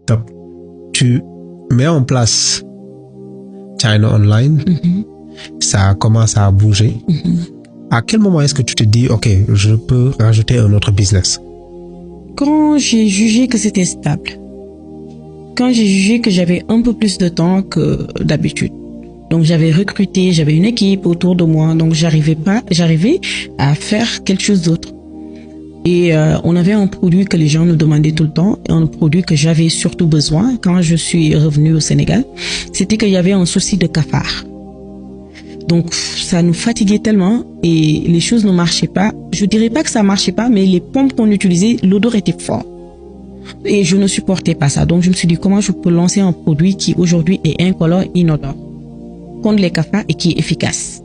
Top. Tu mets en place China Online. Ça commence à bouger. À quel moment est-ce que tu te dis, OK, je peux rajouter un autre business? Quand j'ai jugé que c'était stable. Quand j'ai jugé que j'avais un peu plus de temps que d'habitude. Donc j'avais recruté, j'avais une équipe autour de moi, donc j'arrivais à faire quelque chose d'autre. Et on avait un produit que les gens nous demandaient tout le temps, et un produit que j'avais surtout besoin quand je suis revenue au Sénégal, c'était qu'il y avait un souci de cafard. Donc ça nous fatiguait tellement et les choses ne marchaient pas. Je dirais pas que ça marchait pas, mais les pompes qu'on utilisait, l'odeur était forte. Et je ne supportais pas ça. Donc je me suis dit comment je peux lancer un produit qui aujourd'hui est incolore, inodore, contre les cafards et qui est efficace.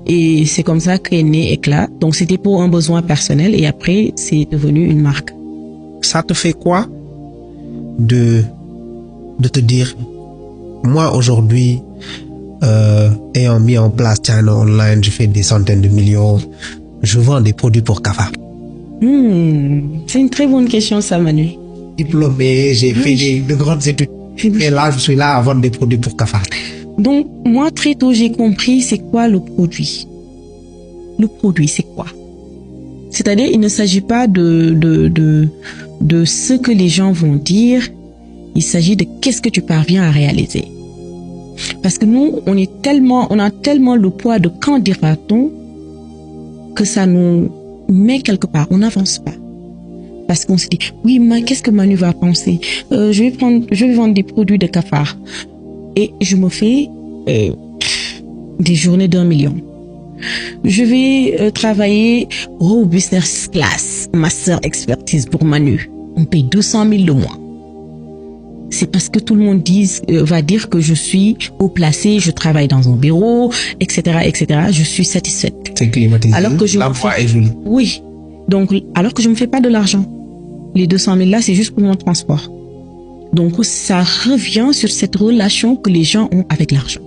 Et c'est comme ça qu'est né Éclat. Donc c'était pour un besoin personnel et après c'est devenu une marque. Ça te fait quoi de te dire, moi aujourd'hui, ayant mis en place China Online, je fais des centaines de millions, je vends des produits pour cafards. C'est une très bonne question ça, Manu. Diplômé, j'ai fait de grandes études. Et là, je suis là à vendre des produits pour cafards. Donc, moi, très tôt, j'ai compris c'est quoi le produit. Le produit, c'est quoi? C'est-à-dire, il ne s'agit pas de ce que les gens vont dire. Il s'agit de qu'est-ce que tu parviens à réaliser. Parce que nous, on a tellement le poids de quand dira-t-on que ça nous met quelque part. On n'avance pas. Parce qu'on se dit, oui, mais qu'est-ce que Manu va penser? Je vais vendre des produits de cafard. Et je me fais des journées d'1 million. Je vais travailler au business class, master expertise pour Manu. On paye 200 000 le mois. C'est parce que tout le monde va dire que je suis haut placé, je travaille dans un bureau, etc., etc. Je suis satisfaite. C'est climatisé. Alors que l'emploi est joli. Oui. Donc, alors que je me fais pas de l'argent. Les 200 000 là, c'est juste pour mon transport. Donc, ça revient sur cette relation que les gens ont avec l'argent.